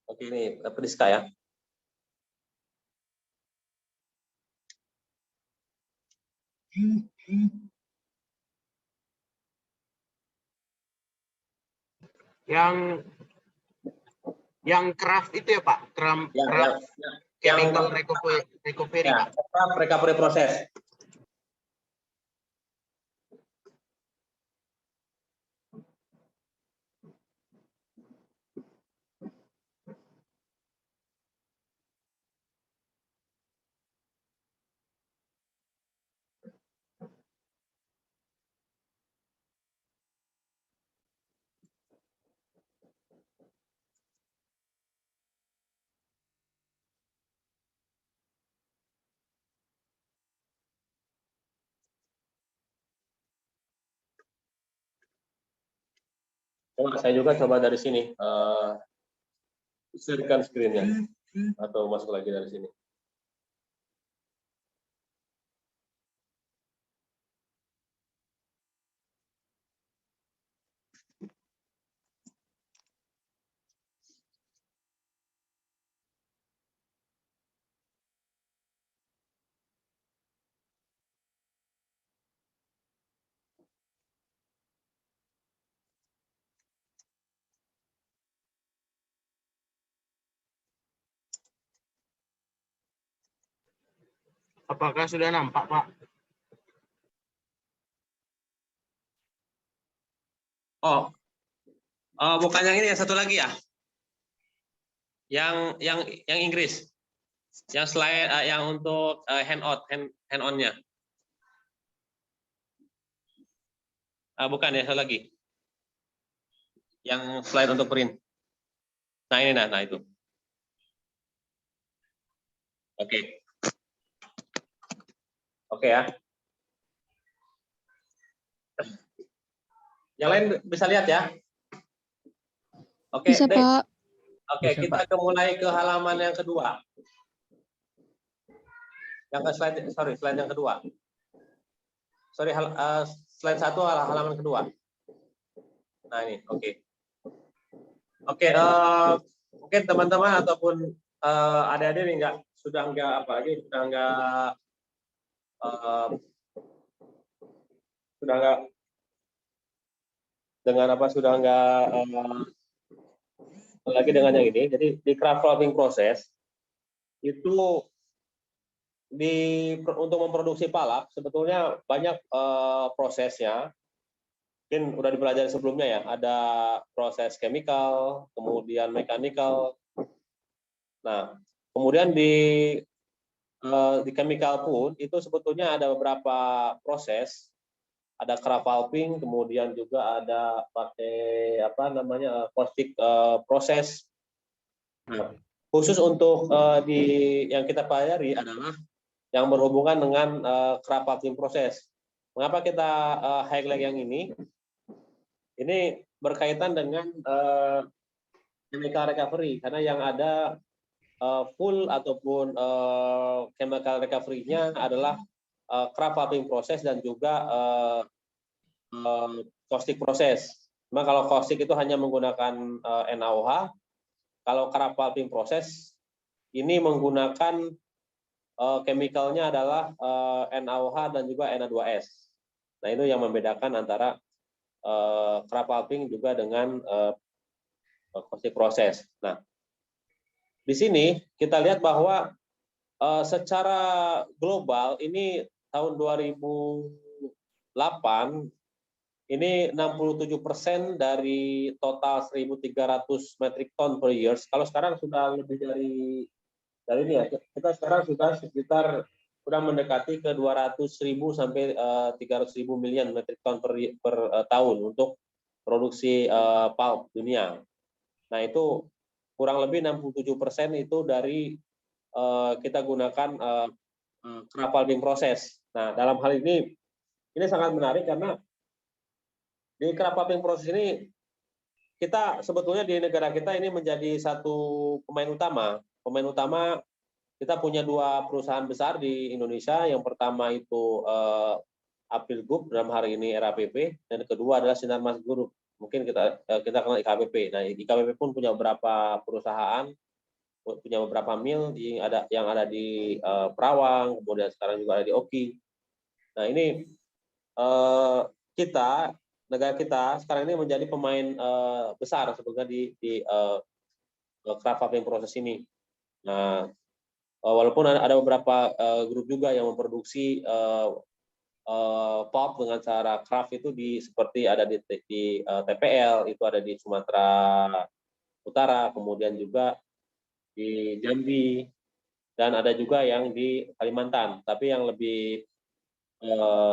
Oke, ini Priska ya. Yang craft itu ya Pak, craft chemical recovery ya, Pak. Recovery proses. Saya juga coba dari sini, share screen-nya atau masuk lagi dari sini. Apakah sudah nampak Pak? Oh, bukan yang ini, yang satu lagi ya. Yang Inggris. Yang slide yang untuk hand on-nya. Bukan ya, satu lagi. Yang slide untuk print. Nah, ini nah itu. Oke. Oke ya. Yang lain bisa lihat ya. Oke, bisa, Pak. Oke, Bisa, kita mulai ke halaman yang kedua. Yang ke slide yang kedua. Slide 1 halaman kedua. Nah, ini, oke. Oke, mungkin teman-teman ataupun adik-adik ini sudah enggak lagi dengan yang ini. Jadi di craft floating proses itu untuk memproduksi palak sebetulnya banyak prosesnya. Mungkin udah dipelajari sebelumnya ya, ada proses chemical, kemudian mechanical. Nah, kemudian di chemical pun itu sebetulnya ada beberapa proses. Ada craft pulping, kemudian juga ada pakai caustic proses. Nah, khusus untuk yang kita pelajari adalah yang berhubungan dengan craft pulping proses. Mengapa kita highlight yang ini? Ini berkaitan dengan chemical recovery karena yang ada full ataupun chemical recovery-nya adalah craft pulping proses dan juga caustic proses. Memang kalau caustic itu hanya menggunakan NaOH, kalau craft pulping proses ini menggunakan chemical-nya adalah NaOH dan juga Na2S. Nah, itu yang membedakan antara craft pulping juga dengan caustic proses. Nah, di sini kita lihat bahwa secara global ini tahun 2008 ini 67% dari total 1.300 metric ton per year. Kalau sekarang sudah lebih dari ini ya. Kita sekarang sudah sekitar sudah mendekati ke 200.000 sampai 300.000 million metric ton per tahun untuk produksi pulp dunia. Nah, itu kurang lebih 67% itu dari kita gunakan craft pulping proses. Nah, dalam hal ini sangat menarik karena di craft pulping proses ini kita sebetulnya di negara kita ini menjadi satu pemain utama. Pemain utama kita punya dua perusahaan besar di Indonesia. Yang pertama itu Apil Group, dalam hari ini RAPP, dan kedua adalah Sinarmas Group. mungkin kita kenal IKBP. Nah, IKBP pun punya beberapa perusahaan, punya beberapa mil yang ada di Perawang, kemudian sekarang juga ada di Oki. Nah, ini negara kita sekarang ini menjadi pemain besar sebetulnya di craft fabric proses ini. Nah, walaupun ada beberapa grup juga yang memproduksi pulp dengan cara craft itu seperti ada di TPL, itu ada di Sumatera Utara, kemudian juga di Jambi, dan ada juga yang di Kalimantan. Tapi yang lebih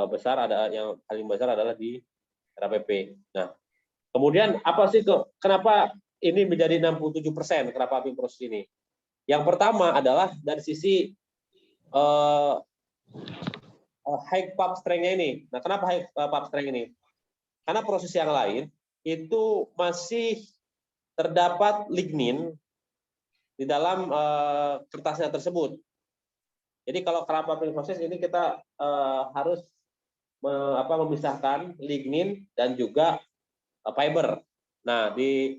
besar paling besar adalah di RAPP. Nah, kemudian apa sih kenapa ini menjadi 67% kenapa api proses ini? Yang pertama adalah dari sisi high pulp strength-nya ini. Nah, kenapa high pulp strength ini? Karena proses yang lain itu masih terdapat lignin di dalam kertasnya tersebut. Jadi kalau craft fabric proses ini kita harus memisahkan lignin dan juga fiber. Nah, di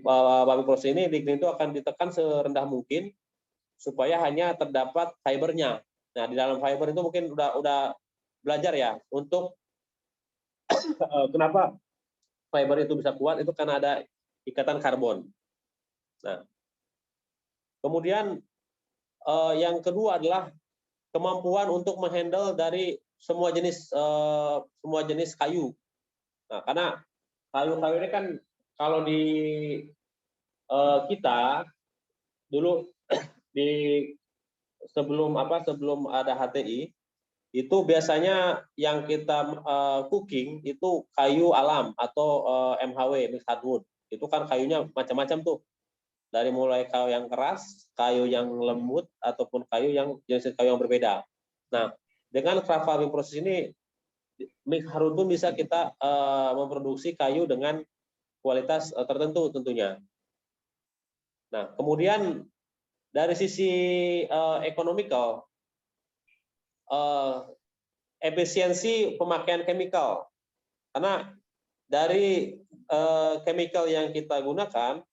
fabric proses ini lignin itu akan ditekan serendah mungkin supaya hanya terdapat fibernya. Nah, di dalam fiber itu mungkin udah belajar ya untuk kenapa fiber itu bisa kuat, itu karena ada ikatan karbon. Nah, kemudian yang kedua adalah kemampuan untuk menghandle dari semua jenis kayu. Nah, karena kayu-kayu ini kan kalau di kita dulu sebelum ada HTI itu biasanya yang kita cooking itu kayu alam atau MHW, mixed hardwood. Itu kan kayunya macam-macam tuh. Dari mulai kayu yang keras, kayu yang lembut, ataupun jenis kayu yang berbeda. Nah, dengan craft fabric proses ini, mixed hardwood pun bisa kita memproduksi kayu dengan kualitas tertentu tentunya. Nah, kemudian dari sisi ekonomikal, efisiensi pemakaian chemical, karena dari chemical yang kita gunakan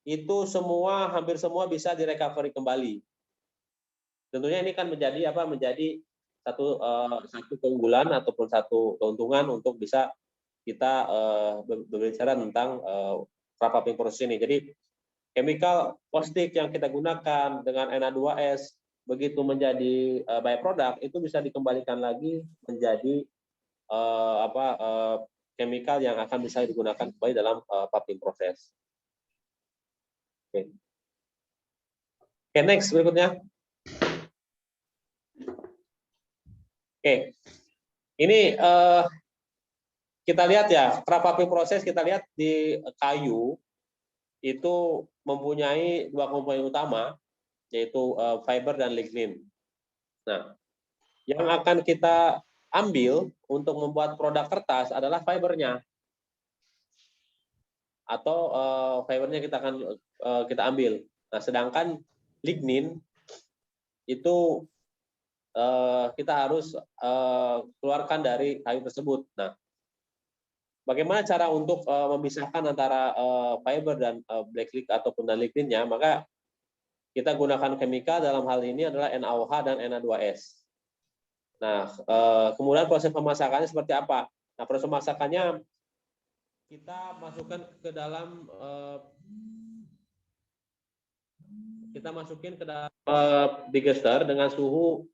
itu hampir semua bisa direcovery kembali. Tentunya ini kan menjadi satu keunggulan ataupun satu keuntungan untuk bisa kita berbicara tentang craft fabric proses ini. Jadi chemical caustic yang kita gunakan dengan Na2S begitu menjadi byproduct itu bisa dikembalikan lagi menjadi chemical yang akan bisa digunakan kembali dalam fabric proses. Oke, next berikutnya. Oke, ini kita lihat ya, craft fabric proses kita lihat di kayu itu mempunyai dua komponen utama, yaitu fiber dan lignin. Nah, yang akan kita ambil untuk membuat produk kertas adalah fibernya, atau fibernya kita ambil. Nah, sedangkan lignin itu kita harus keluarkan dari kayu tersebut. Nah, bagaimana cara untuk memisahkan antara fiber dan black liquid ataupun ligninnya? Maka kita gunakan chemical dalam hal ini adalah NaOH dan Na2S. Nah, kemudian proses pemasakannya seperti apa? Nah, proses pemasakannya kita masukkan ke dalam digester dengan suhu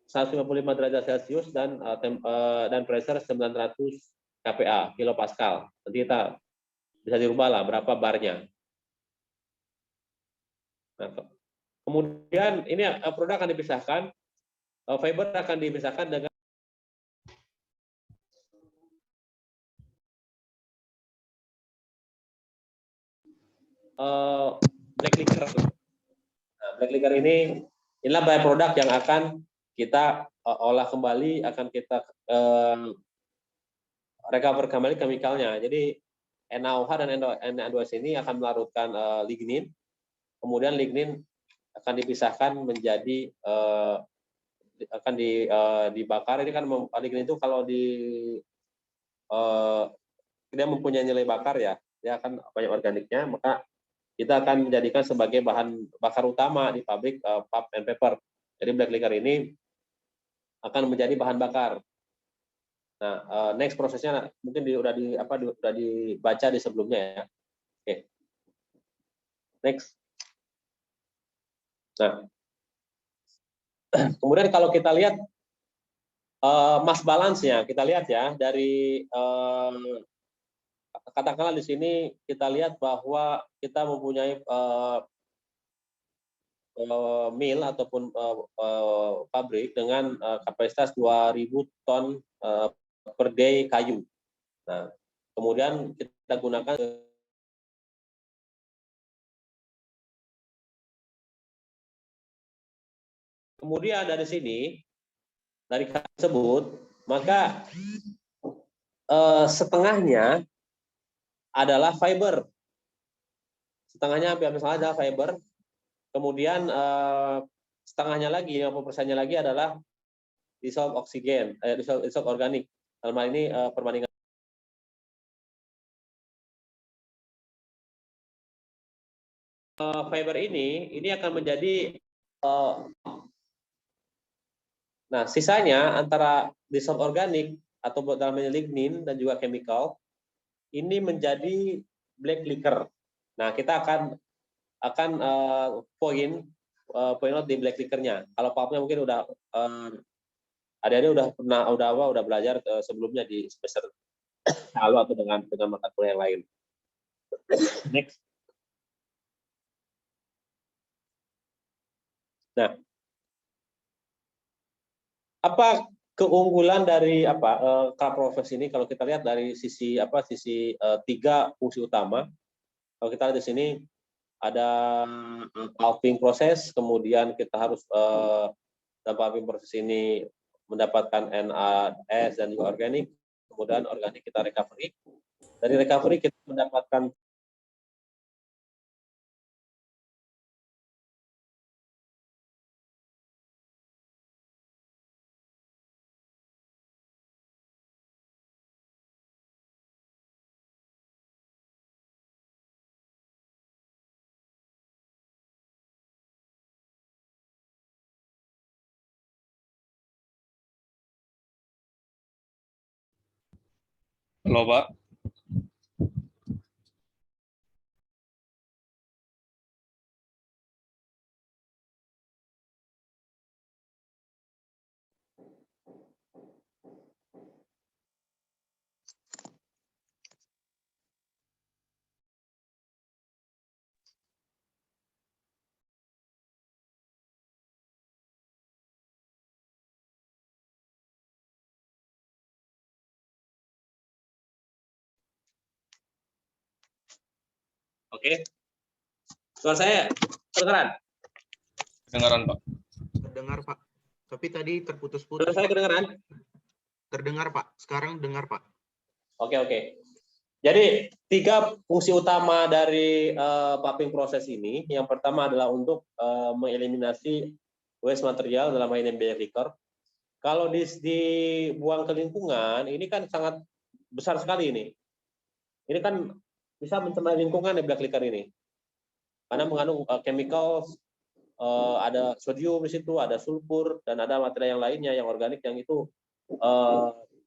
155 derajat Celcius dan pressure 900 kPa, kilopascal. Nanti kita bisa dirubah lah berapa barnya. Nah, kemudian ini produk akan dipisahkan, fiber akan dipisahkan dengan black liquor. Nah, black liquor inilah byproduct yang akan kita olah kembali, akan kita recover kembali chemicalnya. Jadi NaOH dan Na2S ini akan melarutkan lignin, kemudian lignin akan dipisahkan menjadi akan dibakar. Ini kan lignin itu kalau dia mempunyai nilai bakar ya, dia akan banyak organiknya, maka kita akan menjadikan sebagai bahan bakar utama di pabrik pulp and paper. Jadi black liquor ini akan menjadi bahan bakar. Nah, next prosesnya mungkin udah dibaca di sebelumnya ya. Oke. Next. Nah, kemudian kalau kita lihat mass balance-nya, kita lihat ya dari katakanlah di sini kita lihat bahwa kita mempunyai mill ataupun pabrik dengan kapasitas 2.000 ton per day kayu. Nah, kemudian kita gunakan kemudian dari sini dari tersebut maka setengahnya adalah fiber. Setengahnya hampir salah adalah fiber. Kemudian setengahnya lagi, 50%-nya lagi adalah dissolved oksigen, dissolved organik. Dalam hal ini perbandingan fiber ini akan menjadi nah sisanya antara dissolved organik atau dalam hal lignin dan juga chemical ini menjadi black liquor. Nah, kita akan point out di black liquor-nya. Kalau pulp-nya mungkin udah adik-adik udah belajar sebelumnya di semester lalu atau dengan mata kuliah yang lain. Next. Nah, apa keunggulan dari craft process ini? Kalau kita lihat dari sisi tiga fungsi utama. Kalau kita lihat di sini ada pulping proses, kemudian kita harus dalam pulping proses ini mendapatkan NAS dan juga organik, kemudian organik kita recovery. Dari recovery kita mendapatkan Halo Pak. Oke. Suara saya kedengaran? Kedengaran Pak. Terdengar Pak. Tapi tadi terputus-putus. Suara saya kedengaran? Terdengar Pak. Sekarang dengar Pak. Oke. Jadi tiga fungsi utama dari pulping proses ini. Yang pertama adalah untuk mengeliminasi waste material dalam hal ini black liquor. Kalau dibuang ke lingkungan, ini kan sangat besar sekali ini. Ini kan bisa mencemari lingkungan black liquor ini. Karena mengandung chemical, ada sodium di situ, ada sulfur, dan ada material yang lainnya yang organik yang itu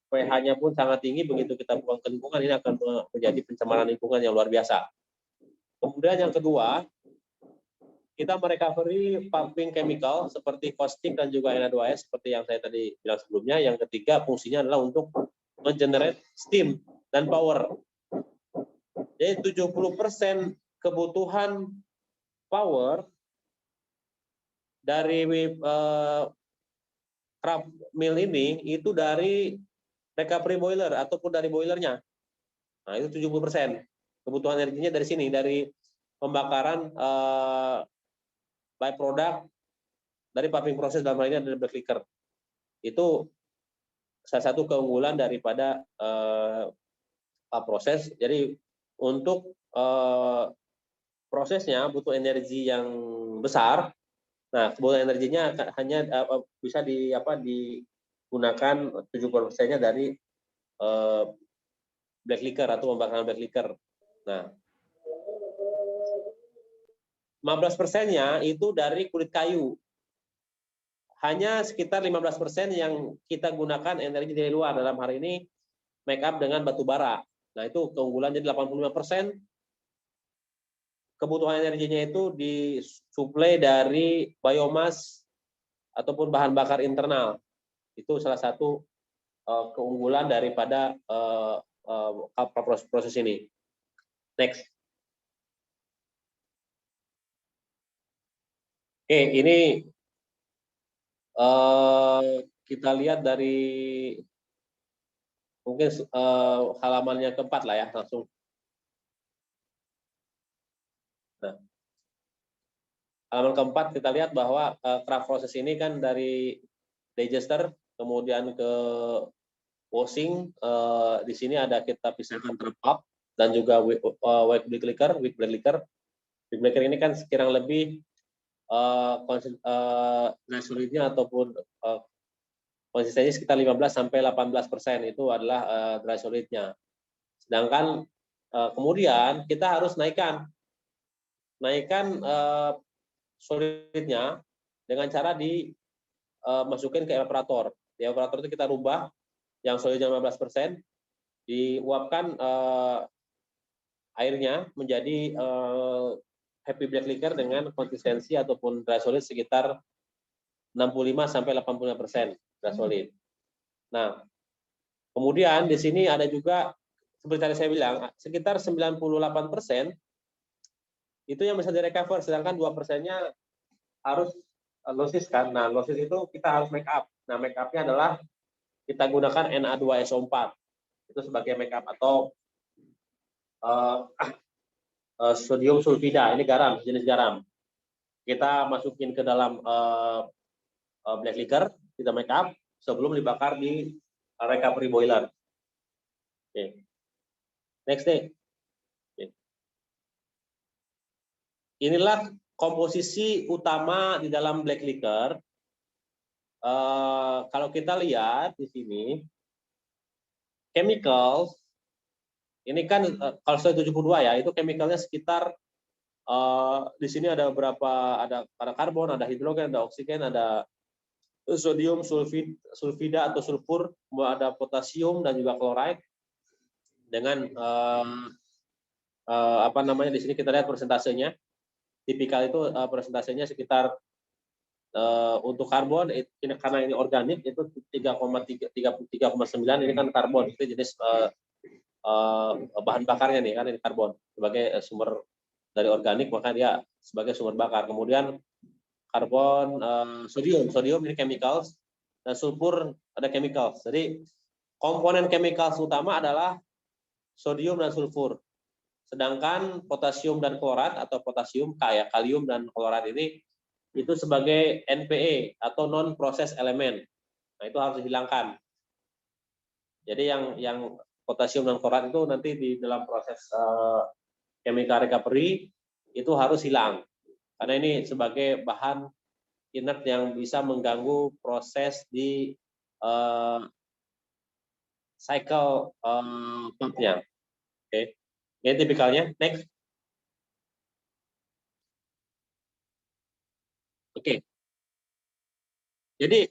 pH-nya pun sangat tinggi. Begitu kita buang ke lingkungan, ini akan menjadi pencemaran lingkungan yang luar biasa. Kemudian yang kedua, kita merecovery pulping chemical seperti caustic dan juga Na2S seperti yang saya tadi bilang sebelumnya. Yang ketiga fungsinya adalah untuk mengenerate steam dan power. Jadi 70% kebutuhan power dari craft mill ini itu dari recovery boiler ataupun dari boilernya. Nah, itu 70%. Kebutuhan energinya dari sini, dari pembakaran byproduct dari pulping proses dalam hal ini adalah black liquor. Itu salah satu keunggulan daripada proses. Jadi untuk prosesnya butuh energi yang besar. Nah, kebutuhan energinya hanya bisa digunakan 70%-nya dari black liquor atau pembakaran black liquor. Nah, 15%-nya itu dari kulit kayu. Hanya sekitar 15% yang kita gunakan energi dari luar, dalam hari ini make up dengan batu bara. Nah, itu keunggulan, jadi 85% kebutuhan energinya itu disuplai dari biomas ataupun bahan bakar internal. Itu salah satu keunggulan daripada proses ini. Next. Oke, ini kita lihat dari mungkin halamannya keempat lah ya, langsung. Nah, halaman keempat kita lihat bahwa craft proses ini kan dari digester, kemudian ke washing. Di sini ada kita pisahkan terpap dan juga white black liquor. White black liquor ini kan sekirang lebih solidnya ataupun konsistensinya sekitar 15-18% itu adalah dry solidnya. Sedangkan kemudian kita harus naikkan solidnya dengan cara dimasukin ke evaporator. Di evaporator itu kita rubah yang solidnya 15%, diuapkan airnya menjadi happy black liquor dengan konsistensi ataupun dry solid sekitar 65-85% dry solid. Nah, kemudian di sini ada juga seperti tadi saya bilang sekitar 98% itu yang bisa direcover, sedangkan 2%-nya harus losses kan. Nah, losses itu kita harus make up. Nah, make up-nya adalah kita gunakan Na2SO4 itu sebagai make up atau sodium sulfida, ini garam, jenis garam. Kita masukin ke dalam black liquor, kita make up sebelum dibakar di recovery boiler. Oke. Next nih. Oke. Inilah komposisi utama di dalam black liquor. Kalau kita lihat di sini, chemicals ini kan kalau 72 ya, itu chemicalnya sekitar di sini ada beberapa, ada karbon, ada hidrogen, ada oksigen, ada sodium sulfida atau sulfur, ada potasium dan juga chloride. Dengan apa namanya, di sini kita lihat persentasenya. Tipikal itu persentasenya sekitar untuk karbon karena ini organik itu 3,9, ini kan karbon, itu jenis bahan bakarnya nih kan, ini karbon sebagai sumber dari organik, maka dia sebagai sumber bakar. Kemudian karbon, sodium ini chemicals, dan sulfur ada chemicals. Jadi komponen chemicals utama adalah sodium dan sulfur. Sedangkan potasium dan klorat atau potasium kayak kalium dan klorat ini itu sebagai NPE atau non process element. Nah, itu harus dihilangkan. Jadi yang potasium dan klorat itu nanti di dalam proses chemical recovery itu harus hilang. Karena ini sebagai bahan inert yang bisa mengganggu proses di cycle pumpnya. Oke. Ini tipikalnya. Next. Oke. Jadi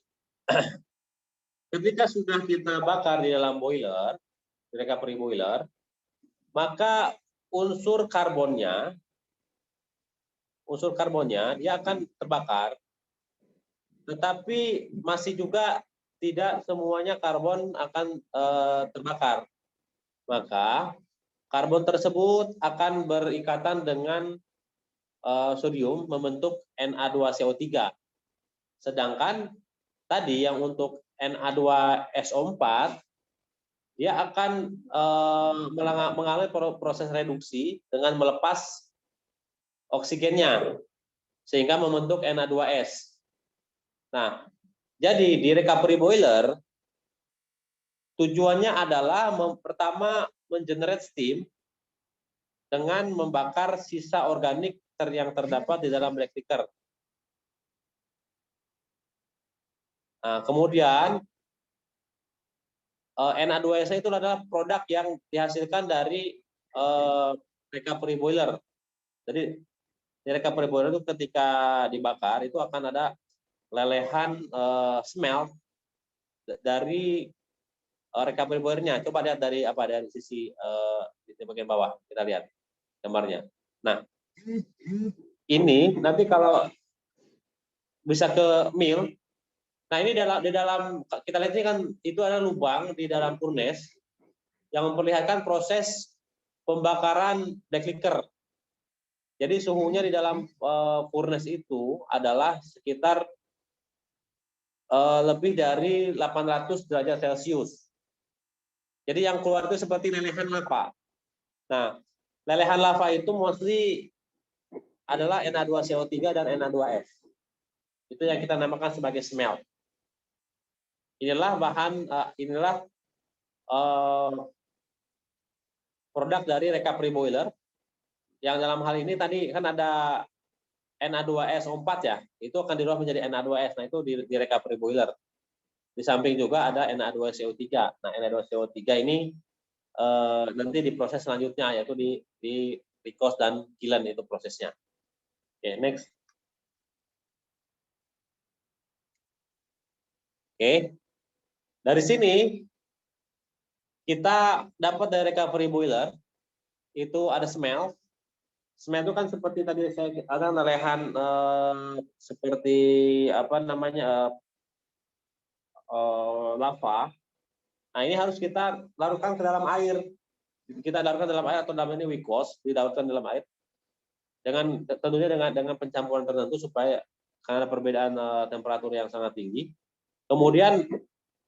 ketika sudah kita bakar di dalam boiler, di recovery boiler, maka unsur karbonnya dia akan terbakar, tetapi masih juga tidak semuanya karbon akan terbakar. Maka karbon tersebut akan berikatan dengan sodium membentuk Na2CO3. Sedangkan tadi yang untuk Na2SO4 dia akan mengalami proses reduksi dengan melepas oksigennya sehingga membentuk Na2S. Nah, jadi di recovery boiler tujuannya adalah pertama mengenerate steam dengan membakar sisa organik yang terdapat di dalam black liquor. Nah, kemudian Na2S itu adalah produk yang dihasilkan dari recovery boiler. Jadi di recovery boiler itu ketika dibakar itu akan ada lelehan smelt dari recovery boilernya. Coba lihat dari sisi di bagian bawah, kita lihat gambarnya. Nah, ini nanti kalau bisa ke mill. Nah, ini di dalam kita lihat ini kan itu ada lubang di dalam furnace yang memperlihatkan proses pembakaran dekliker. Jadi suhunya di dalam furnace itu adalah sekitar lebih dari 800 derajat Celcius. Jadi yang keluar itu seperti lelehan lava. Nah, lelehan lava itu mostly adalah Na2CO3 dan Na2S. Itu yang kita namakan sebagai smelt. Inilah bahan, produk dari recovery boiler. Yang dalam hal ini tadi kan ada Na2SO4 ya, itu akan dirubah menjadi Na2S. Nah, itu di recovery boiler. Di samping juga ada Na2CO3. Nah, Na2CO3 ini nanti diproses selanjutnya, yaitu di recos dan kiln itu prosesnya. Oke, next. Oke, dari sini kita dapat dari recovery boiler itu ada smelt. Smelt itu kan seperti tadi saya ada lelehan seperti apa namanya lava. Nah, ini harus kita larutkan ke dalam air. Kita larutkan dalam air atau dalam ini wicos, dilarutkan dalam air. Tentunya dengan pencampuran tertentu supaya karena perbedaan temperatur yang sangat tinggi. Kemudian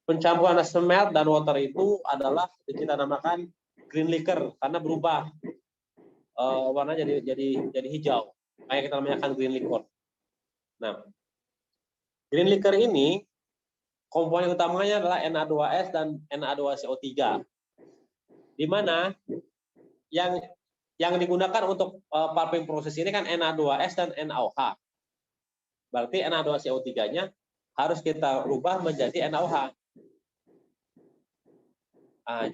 pencampuran smelt dan water itu adalah kita namakan green liquor karena berubah warnanya jadi hijau. Kayak kita namakan green liquor. Nah, green liquor ini komponen utamanya adalah Na2S dan Na2CO3. Di mana yang digunakan untuk pulping proses ini kan Na2S dan NaOH. Berarti Na2CO3-nya harus kita rubah menjadi NaOH. Nah,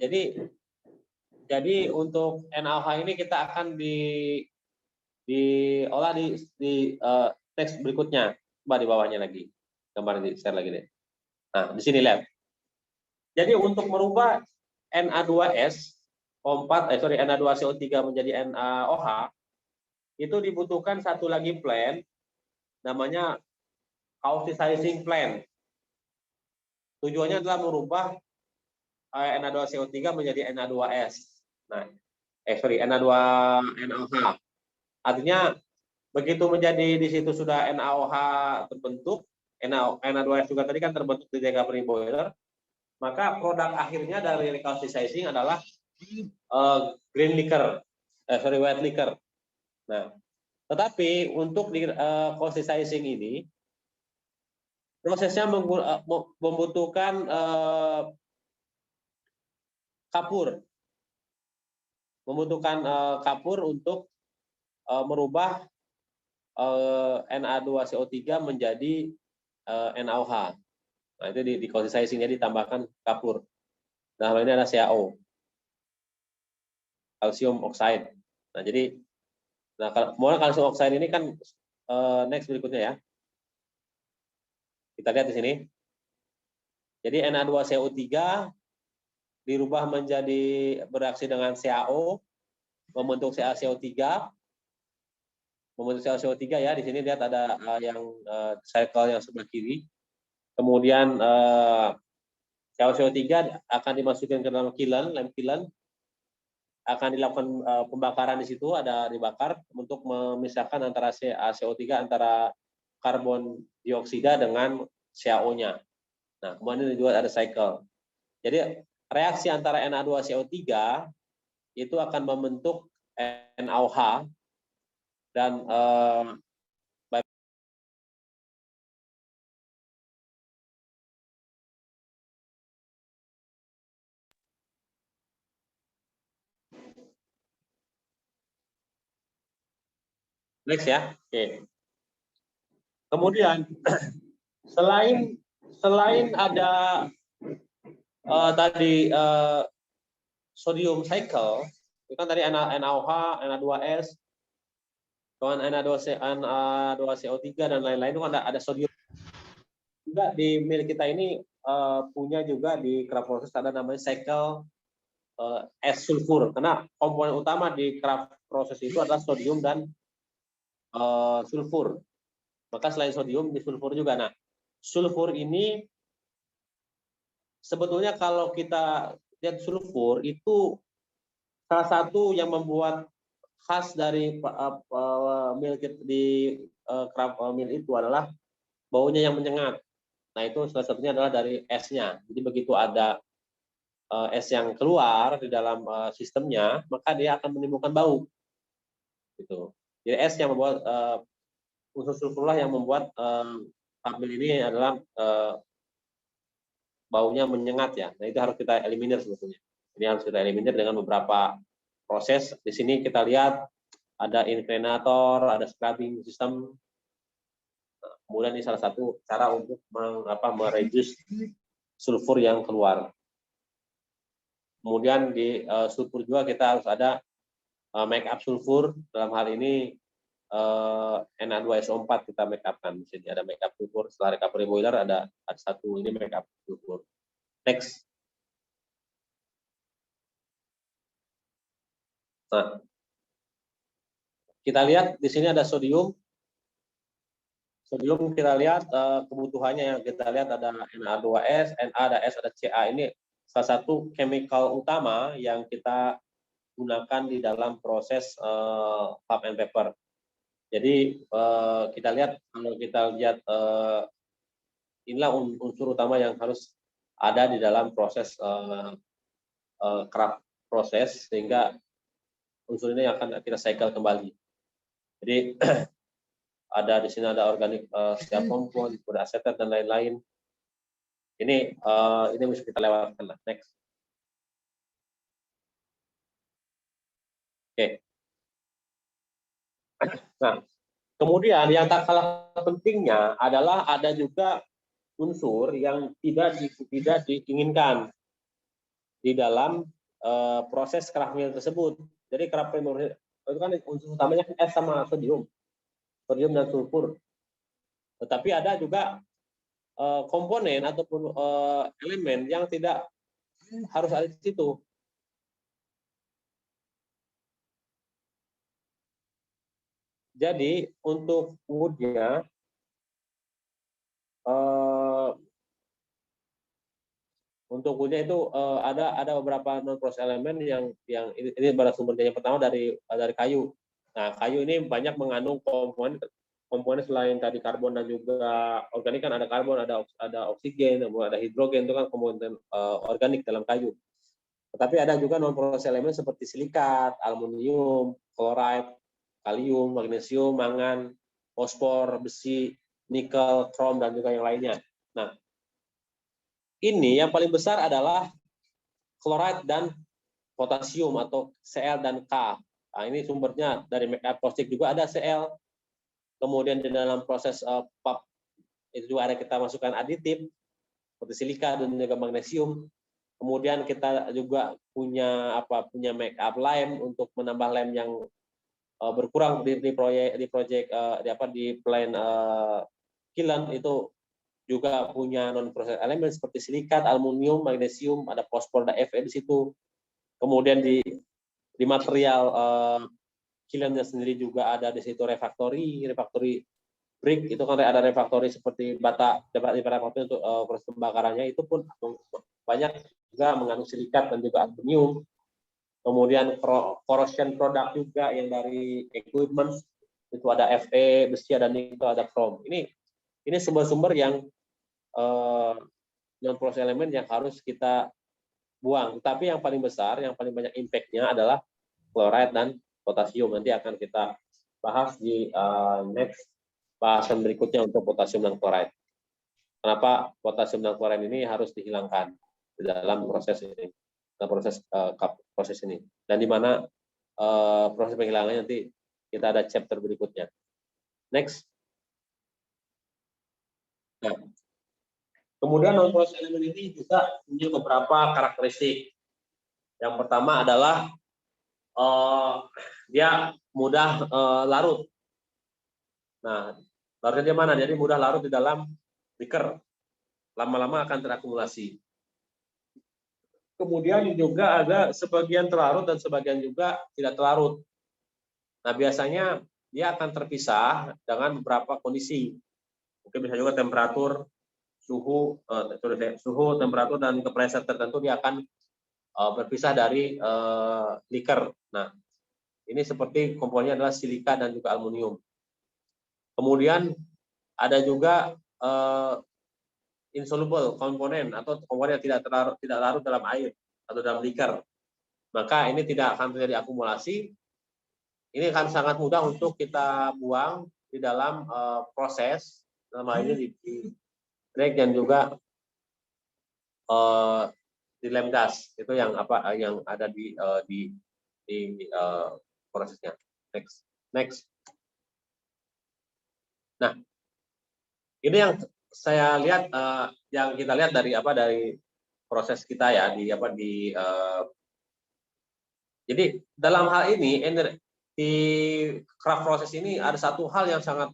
jadi untuk NaOH ini kita akan diolah di teks berikutnya. Coba di bawahnya lagi. Gambar di share lagi deh. Nah, di sini lihat. Jadi untuk merubah Na2S Na2CO3 menjadi NaOH itu dibutuhkan satu lagi plant namanya causticizing plant. Tujuannya adalah merubah Na2CO3 menjadi Na2S. Nah, NaOH. Artinya begitu menjadi di situ sudah NaOH terbentuk, Na2S juga tadi kan terbentuk di recovery boiler, maka produk akhirnya dari causticizing adalah green liquor, white liquor. Nah, tetapi untuk di causticizing ini prosesnya membutuhkan kapur untuk merubah Na2CO3 menjadi NaOH. Nah, itu di causticizing-nya ditambahkan kapur. Nah, ini ada CaO, kalsium oxide. Nah, jadi kemudian kalsium oxide ini kan next berikutnya ya. Kita lihat di sini. Jadi Na2CO3 dirubah menjadi bereaksi dengan CaO, membentuk CaCO3. Membentuk CaCO3 ya, di sini lihat ada yang cycle yang sebelah kiri. Kemudian CaCO3 akan dimasukkan ke dalam lem kiln, akan dilakukan pembakaran di situ, ada dibakar untuk memisahkan antara CaCO3 antara karbon dioksida dengan CaO-nya. Nah, kemudian juga ada cycle. Jadi reaksi antara Na2CO3 itu akan membentuk NaOH dan next ya. Oke. Kemudian selain ada tadi sodium cycle itu kan tadi NaOH, Na2S, kemudian Na2CO3 dan lain-lain itu kan ada sodium. Juga di milik kita ini punya juga di Craft Process ada namanya cycle es sulfur, karena komponen utama di Craft Process itu adalah sodium dan sulfur. Maka selain sodium di sulfur juga. Nah, sulfur ini sebetulnya kalau kita lihat sulfur itu salah satu yang membuat khas dari milk di Craft mill itu adalah baunya yang menyengat. Nah, itu salah satunya adalah dari esnya. Jadi begitu ada es yang keluar di dalam sistemnya, maka dia akan menimbulkan bau. Gitu. Jadi es yang membuat unsur sulfurlah yang membuat tabel ini adalah baunya menyengat ya. Nah, itu harus kita eliminir sebetulnya. Ini harus kita eliminir dengan beberapa proses. Di sini kita lihat ada inclinator, ada scrubbing system. Kemudian ini salah satu cara untuk mereduce sulfur yang keluar. Kemudian di sulfur juga kita harus ada make up sulfur. Dalam hal ini Na2SO4 kita make up-kan. Di sini ada make up sulfur. Setelah recovery boiler ada satu ini make up sulfur. Next. Nah, kita lihat di sini ada sodium. Sodium kita lihat kebutuhannya yang kita lihat ada Na2S, Na, ada S, ada Ca. Ini salah satu chemical utama yang kita gunakan di dalam proses pulp and paper. Jadi kita lihat kalau kita lihat inilah unsur utama yang harus ada di dalam proses craft proses sehingga unsur ini akan kita cycle kembali. Jadi ada di sini ada organik setiap kompon, asetat dan lain-lain. Ini bisa kita lewatkan lah. Next. Oke. Nah, kemudian yang tak kalah pentingnya adalah ada juga unsur yang tidak diinginkan di dalam proses craft mill tersebut. Jadi craft mill itu kan unsur utamanya es sama sodium dan sulfur. Tetapi ada juga komponen ataupun elemen yang tidak harus ada di situ. Jadi untuk woodnya itu ada beberapa non-porous elemen yang ini sumbernya yang pertama dari kayu. Nah, kayu ini banyak mengandung komponen selain tadi karbon dan juga organik kan ada karbon, ada oksigen, ada hidrogen, itu kan komponen organik dalam kayu. Tetapi ada juga non-porous elemen seperti silikat, aluminium, klorida, kalium, magnesium, mangan, fosfor, besi, nikel, krom dan juga yang lainnya. Nah, ini yang paling besar adalah klorida dan potasium atau Cl dan K. Nah, ini sumbernya dari make up caustic juga ada Cl. Kemudian di dalam proses pulp itu juga ada kita masukkan aditif seperti silika dan juga magnesium. Kemudian kita juga punya make up lime untuk menambah lem yang berkurang di plan kiln itu juga punya non proses elemen seperti silikat, aluminium, magnesium, ada fosfor, ada Fe di situ. Kemudian di material kilnnya sendiri juga ada di situ refractory brick, itu kan ada refractory seperti bata refractory untuk proses pembakarannya, itu pun banyak juga mengandung silikat dan juga aluminium. Kemudian corrosion produk juga yang dari equipment itu ada Fe, besi, ada nikel, ada krom. Ini sumber-sumber yang non-porous elemen yang harus kita buang. Tapi yang paling besar, yang paling banyak impact-nya adalah klorida dan potasium. Nanti akan kita bahas di next bahasan berikutnya untuk potasium dan klorida. Kenapa potasium dan klorida ini harus dihilangkan di dalam proses ini, proses ini. Dan di mana proses penghilangannya nanti kita ada chapter berikutnya. Next. Nah, Kemudian non porous elemen ini juga punya beberapa karakteristik. Yang pertama adalah dia mudah larut. Nah, larutnya di mana? Jadi mudah larut di dalam beaker. Lama-lama akan terakumulasi. Kemudian juga ada sebagian terlarut dan sebagian juga tidak terlarut. Nah, biasanya dia akan terpisah dengan beberapa kondisi. Mungkin bisa juga temperatur, suhu, temperatur dan kepresan tertentu dia akan berpisah dari liker. Nah, ini seperti komponennya adalah silika dan juga aluminium. Kemudian ada juga insoluble komponen atau komponen yang tidak larut dalam air atau dalam liker. Maka ini tidak akan terjadi akumulasi. Ini akan sangat mudah untuk kita buang di dalam proses, dalam hal ini di drag dan juga di lem gas. Itu yang ada di prosesnya. Next. Nah, ini yang saya lihat, yang kita lihat dari proses kita ya jadi dalam hal ini di craft proses ini ada satu hal yang saya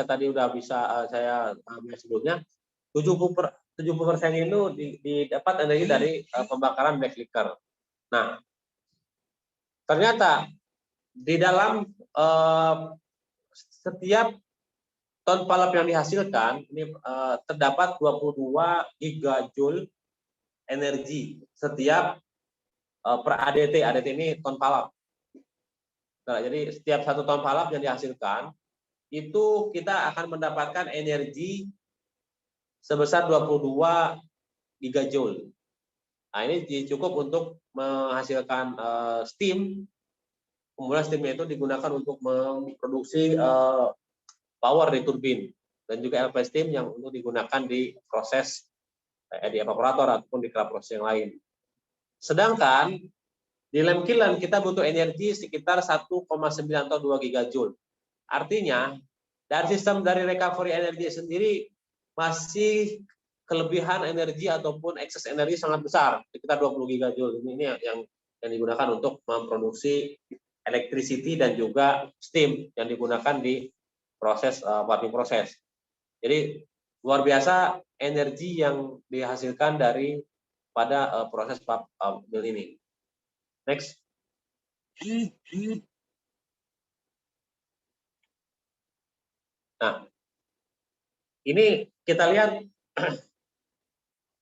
tadi udah bisa saya ambil sebelumnya, 70% itu didapat energi dari pembakaran black liquor. Nah, ternyata di dalam setiap ton palap yang dihasilkan ini terdapat 22 gigajoule energi setiap per ADT. ADT ini ton palap. Nah, jadi setiap satu ton palap yang dihasilkan itu kita akan mendapatkan energi sebesar 22 gigajoule. Nah, ini cukup untuk menghasilkan steam. Kemudian steamnya itu digunakan untuk memproduksi power di turbin dan juga LP steam yang untuk digunakan di proses di evaporator ataupun di craft proses yang lain. Sedangkan di lem kiln kita butuh energi sekitar 1,9 atau 2 gigajoule. Artinya dari sistem dari recovery energi sendiri masih kelebihan energi ataupun ekses energi sangat besar, sekitar 20 gigajoule. Ini yang digunakan untuk memproduksi electricity dan juga steam yang digunakan di proses piping proses. Jadi luar biasa energi yang dihasilkan dari pada proses mill ini. Next. Nah, ini kita lihat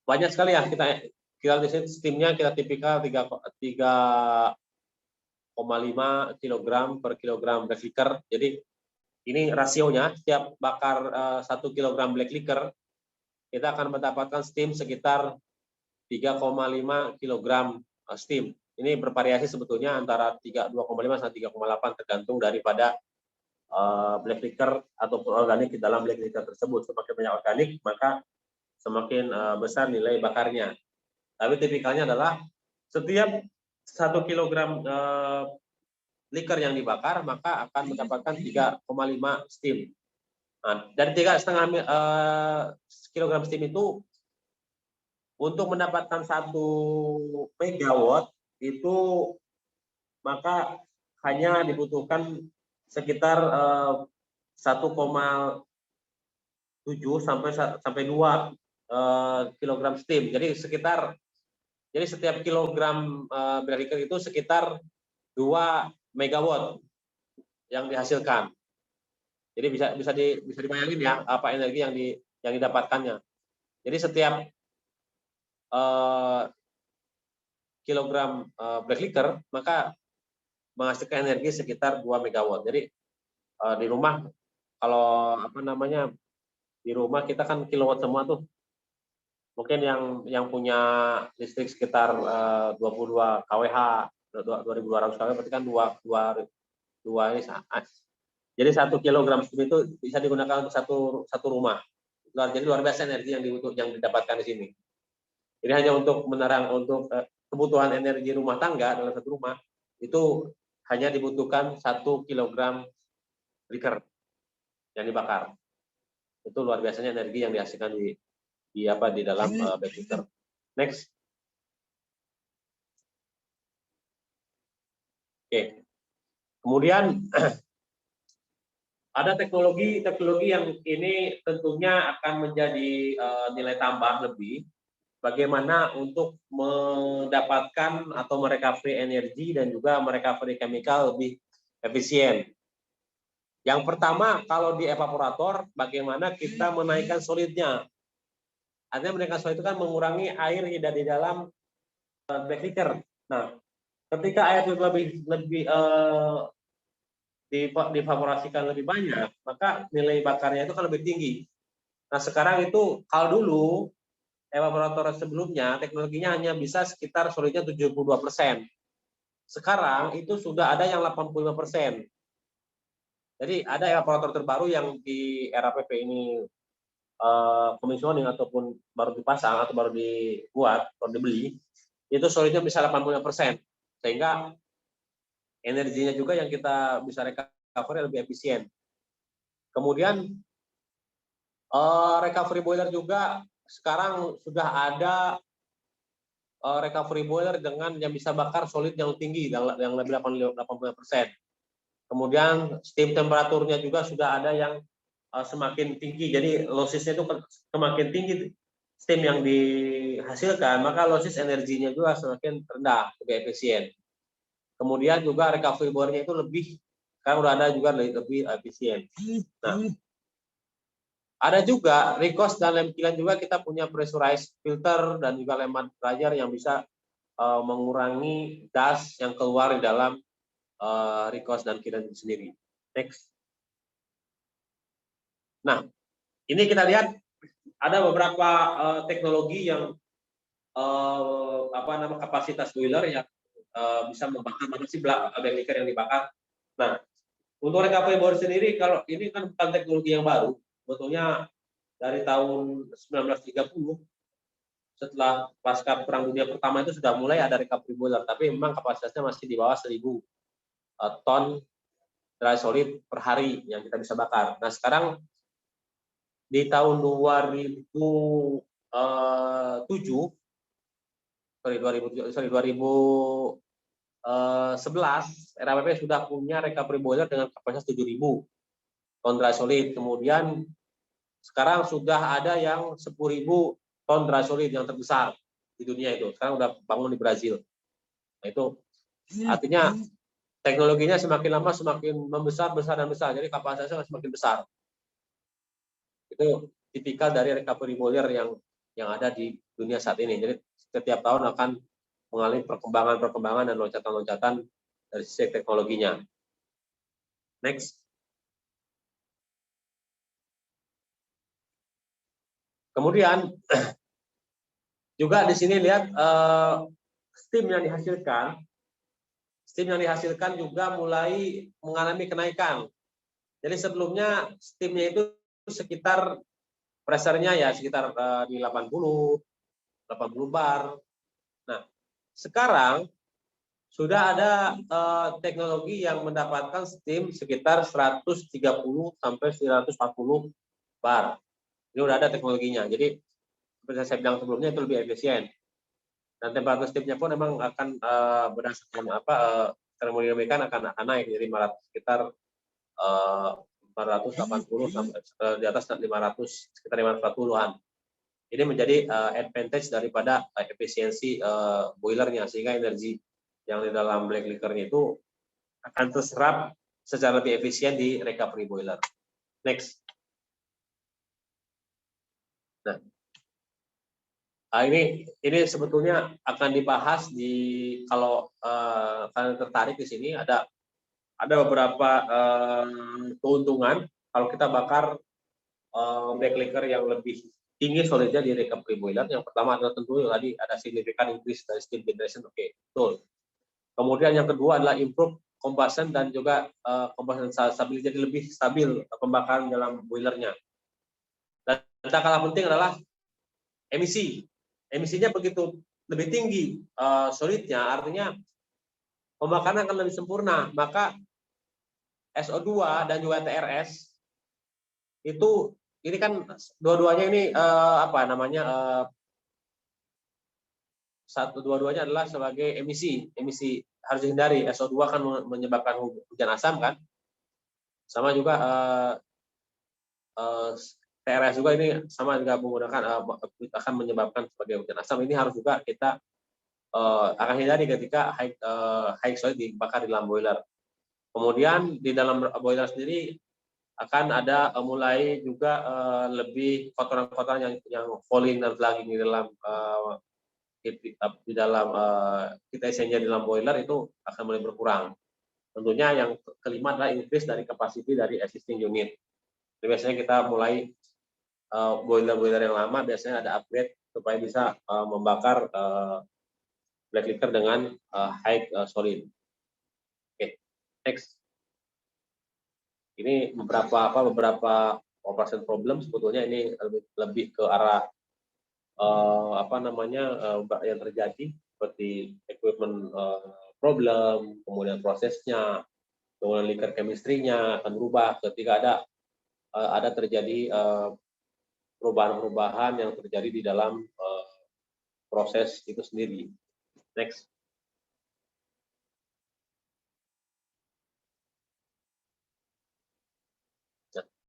banyak sekali ya kita di sini steamnya kita tipikal 3,5 kg per kilogram black liquor. Jadi ini rasionya, setiap bakar 1 kg black liquor, kita akan mendapatkan steam sekitar 3,5 kg steam. Ini bervariasi sebetulnya antara 2,5 sampai 3,8 tergantung daripada black liquor ataupun organik di dalam black liquor tersebut. Semakin banyak organik, maka semakin besar nilai bakarnya. Tapi tipikalnya adalah setiap 1 kg liquor yang dibakar maka akan mendapatkan 3,5 steam. Nah, dari 3,5 kg steam itu untuk mendapatkan 1 megawatt itu maka hanya dibutuhkan sekitar 1,7 sampai 2 kg steam. Jadi setiap kilogram black liquor itu sekitar 2 megawatt yang dihasilkan. Jadi bisa dibayangin ya apa energi yang didapatkannya. Jadi setiap kilogram black liquor maka menghasilkan energi sekitar 2 megawatt. Jadi di rumah kalau di rumah kita kan kilowatt semua tuh. Mungkin yang punya listrik sekitar 22 kWh 2.200 kW berarti kan 2 ini. Jadi 1 kilogram steam itu bisa digunakan untuk satu rumah. Jadi luar biasa energi yang didapatkan di sini. Jadi hanya untuk untuk kebutuhan energi rumah tangga dalam satu rumah itu hanya dibutuhkan 1 kilogram liquor yang dibakar. Itu luar biasanya energi yang dihasilkan di di dalam backliquor. Next. Oke. Kemudian ada teknologi yang ini tentunya akan menjadi nilai tambah lebih. Bagaimana untuk mendapatkan atau merecovery energi dan juga merecovery chemical lebih efisien. Yang pertama, kalau di evaporator, bagaimana kita menaikkan solidnya. Artinya menaikkan solid itu kan mengurangi air yang di dalam backliquor. Nah, ketika air lebih dievaporasikan lebih banyak, maka nilai bakarnya itu kan lebih tinggi. Nah, sekarang itu kalau dulu evaporator sebelumnya teknologinya hanya bisa sekitar solidnya 72%. Sekarang itu sudah ada yang 85%. Jadi ada evaporator terbaru yang di era PP ini commissioning ataupun baru dipasang atau baru dibuat atau dibeli, itu solidnya bisa 85%. Sehingga energinya juga yang kita bisa recovery lebih efisien. Kemudian recovery boiler juga sekarang sudah ada recovery boiler dengan yang bisa bakar solid yang tinggi, yang lebih 80%. Kemudian steam temperaturnya juga sudah ada yang semakin tinggi, jadi lossesnya itu semakin tinggi steam yang dihasilkan, maka losses energinya juga semakin rendah, lebih efisien. Kemudian juga recovery boilernya itu lebih, sekarang udah ada juga lebih efisien. Nah, ada juga recost dan lem kiln juga kita punya pressurized filter dan juga lem mud dryer yang bisa mengurangi gas yang keluar di dalam recost dan kiln itu sendiri. Next. Nah, ini kita lihat ada beberapa teknologi yang kapasitas boiler yang bisa membakar mana sih backliquor yang dibakar. Nah, untuk recovery boiler sendiri, kalau ini kan bukan teknologi yang baru, sebetulnya dari tahun 1930 setelah pasca Perang Dunia Pertama itu sudah mulai ada recovery boiler, tapi memang kapasitasnya masih di bawah 1.000 ton dry solid per hari yang kita bisa bakar. Nah, sekarang di tahun 2011 RAPP sudah punya recovery boiler dengan kapasitas 7.000 ton dry solid. Kemudian sekarang sudah ada yang 10.000 ton dry solid yang terbesar di dunia itu. Sekarang udah bangun di Brazil. Nah, itu artinya teknologinya semakin lama semakin membesar, besar dan besar. Jadi kapasitasnya semakin besar. Itu tipikal dari recovery boiler yang ada di dunia saat ini. Jadi setiap tahun akan mengalami perkembangan dan loncatan-loncatan dari sisi teknologinya. Next. Kemudian juga di sini lihat steam yang dihasilkan juga mulai mengalami kenaikan. Jadi sebelumnya steamnya itu sekitar pressure-nya ya sekitar di 80 bar. Nah, sekarang sudah ada teknologi yang mendapatkan steam sekitar 130 sampai 140 bar. Ini udah ada teknologinya. Jadi seperti saya bilang sebelumnya itu lebih efisien. Dan temperatur steamnya pun memang akan berdasarkan termodinamika akan naik dari sekitar 480 sampai di atas 500 sekitar 540-an. Ini menjadi advantage daripada efisiensi boilernya, sehingga energi yang di dalam black liquor-nya itu akan terserap secara lebih efisien di recovery boiler. Next. Nah, ini sebetulnya akan dibahas kalau kalian tertarik di sini ada beberapa keuntungan kalau kita bakar black liquor yang lebih tinggi solidnya di recovery boiler. Yang pertama adalah tentu tadi ada significant increase dari steam generation, oke, betul. Kemudian yang kedua adalah improve combustion dan juga combustion stability, jadi lebih stabil pembakaran dalam boilernya. Dan tak kalah penting adalah emisi. Emisinya begitu lebih tinggi solidnya, artinya pembakaran akan lebih sempurna. Maka SO2 dan juga TRS itu ini kan dua-duanya ini apa namanya dua-duanya adalah sebagai emisi harus dihindari. SO2 kan menyebabkan hujan asam kan, sama juga TRS juga ini sama juga menggunakan akan menyebabkan sebagai hujan asam. Ini harus juga kita akan hindari ketika high solid dibakar di dalam boiler. Kemudian di dalam boiler sendiri akan ada mulai juga lebih kotoran-kotoran yang falling dan flagging di dalam kita exchange di dalam boiler itu akan mulai berkurang. Tentunya yang kelima adalah increase dari capacity dari existing unit. Jadi biasanya kita mulai boiler-boiler yang lama biasanya ada upgrade supaya bisa membakar black liquor dengan high solid. Oke, next. Ini beberapa operation problem sebetulnya ini lebih ke arah yang terjadi seperti equipment problem, kemudian prosesnya, kemudian liquor chemistry-nya akan berubah ketika ada terjadi perubahan-perubahan yang terjadi di dalam proses itu sendiri. Next.